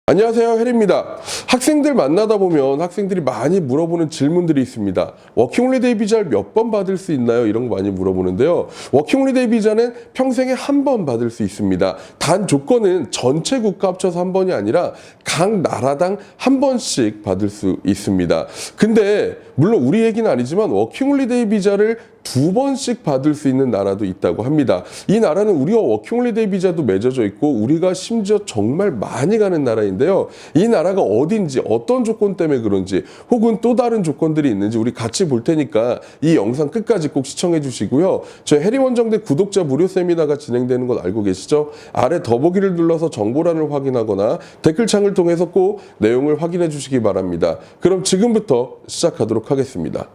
안녕하세요, 해리입니다. 학생들 만나다 보면 학생들이 많이 물어보는 질문들이 있습니다. 워킹홀리데이 비자를 몇 번 받을 수 있나요? 이런 거 많이 물어보는데요. 워킹홀리데이 비자는 평생에 한 번 받을 수 있습니다. 단 조건은 전체 국가 합쳐서 한 번이 아니라 각 나라당 한 번씩 받을 수 있습니다. 근데 물론 우리 얘기는 아니지만 워킹홀리데이 비자를 두 번씩 받을 수 있는 나라도 있다고 합니다. 이 나라는 우리와 워킹홀리데이 비자도 맺어져 있고 우리가 심지어 정말 많이 가는 나라인데요. 이 나라가 어딘지 어떤 조건 때문에 그런지 혹은 또 다른 조건들이 있는지 우리 같이 볼 테니까 이 영상 끝까지 꼭 시청해 주시고요. 저희 해리원정대 구독자 무료 세미나가 진행되는 건 알고 계시죠? 아래 더보기를 눌러서 정보란을 확인하거나 댓글창을 통해서 꼭 내용을 확인해 주시기 바랍니다. 그럼 지금부터 시작하도록 하겠습니다.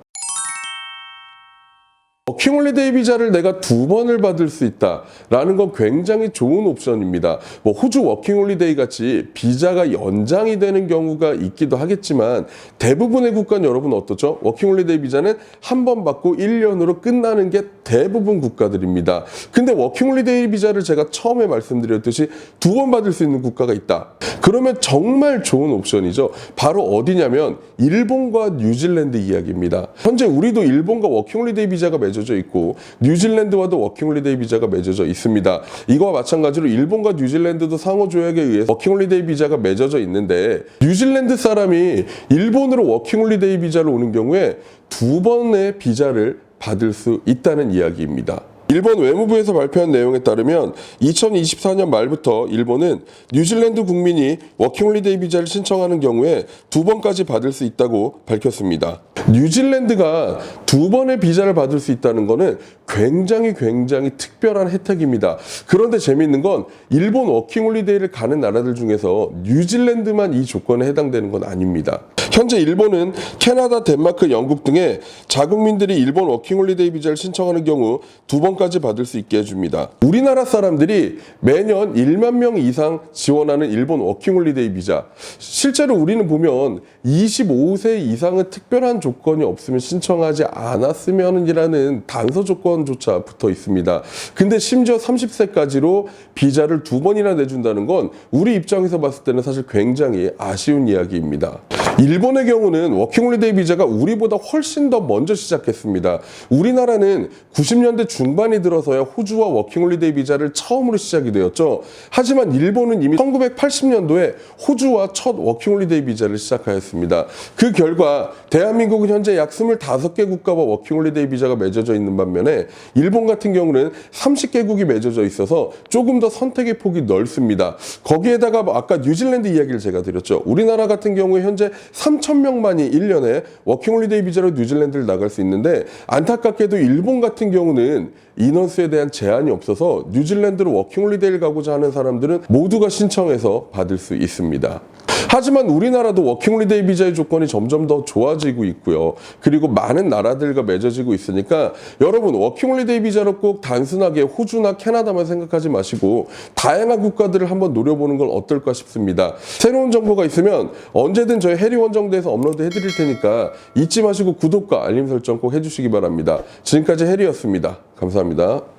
워킹홀리데이 비자를 내가 두 번을 받을 수 있다라는 건 굉장히 좋은 옵션입니다. 호주 워킹홀리데이 같이 비자가 연장이 되는 경우가 있기도 하겠지만 대부분의 국가는 여러분 어떻죠? 워킹홀리데이 비자는 한 번 받고 1년으로 끝나는 게 대부분 국가들입니다. 근데 워킹홀리데이 비자를 제가 처음에 말씀드렸듯이 두 번 받을 수 있는 국가가 있다. 그러면 정말 좋은 옵션이죠. 바로 어디냐면 일본과 뉴질랜드 이야기입니다. 현재 우리도 일본과 워킹홀리데이 비자가 맺어져 있고 뉴질랜드와도 워킹홀리데이 비자가 맺어져 있습니다. 이거와 마찬가지로 일본과 뉴질랜드도 상호조약에 의해서 워킹홀리데이 비자가 맺어져 있는데 뉴질랜드 사람이 일본으로 워킹홀리데이 비자로 오는 경우에 두 번의 비자를 받을 수 있다는 이야기입니다. 일본 외무부에서 발표한 내용에 따르면 2024년 말부터 일본은 뉴질랜드 국민이 워킹홀리데이 비자를 신청하는 경우에 두 번까지 받을 수 있다고 밝혔습니다. 뉴질랜드가 두 번의 비자를 받을 수 있다는 것은 굉장히 특별한 혜택입니다. 그런데 재미있는 건 일본 워킹홀리데이를 가는 나라들 중에서 뉴질랜드만 이 조건에 해당되는 건 아닙니다. 현재 일본은 캐나다, 덴마크, 영국 등의 자국민들이 일본 워킹홀리데이 비자를 신청하는 경우 두 번까지 받을 수 있게 해줍니다. 우리나라 사람들이 매년 1만 명 이상 지원하는 일본 워킹홀리데이 비자. 실제로 우리는 보면 25세 이상은 특별한 조건이 없으면 신청하지 않았으면이라는 단서 조건조차 붙어 있습니다. 근데 심지어 30세까지로 비자를 두 번이나 내준다는 건 우리 입장에서 봤을 때는 사실 굉장히 아쉬운 이야기입니다. 일본의 경우는 워킹홀리데이 비자가 우리보다 훨씬 더 먼저 시작했습니다. 우리나라는 90년대 중반이 들어서야 호주와 워킹홀리데이 비자를 처음으로 시작이 되었죠. 하지만 일본은 이미 1980년도에 호주와 첫 워킹홀리데이 비자를 시작하였습니다. 그 결과 대한민국은 현재 약 25개 국가와 워킹홀리데이 비자가 맺어져 있는 반면에 일본 같은 경우는 30개국이 맺어져 있어서 조금 더 선택의 폭이 넓습니다. 거기에다가 아까 뉴질랜드 이야기를 제가 드렸죠. 우리나라 같은 경우에 현재 3,000명만이 1년에 워킹홀리데이 비자로 뉴질랜드를 나갈 수 있는데 안타깝게도 일본 같은 경우는 인원수에 대한 제한이 없어서 뉴질랜드로 워킹홀리데이를 가고자 하는 사람들은 모두가 신청해서 받을 수 있습니다. 하지만 우리나라도 워킹홀리데이 비자의 조건이 점점 더 좋아지고 있고요. 그리고 많은 나라들과 맺어지고 있으니까 여러분 워킹홀리데이 비자로 꼭 단순하게 호주나 캐나다만 생각하지 마시고 다양한 국가들을 한번 노려보는 건 어떨까 싶습니다. 새로운 정보가 있으면 언제든 저희 해리원정대에서 업로드 해드릴 테니까 잊지 마시고 구독과 알림 설정 꼭 해주시기 바랍니다. 지금까지 해리였습니다. 감사합니다.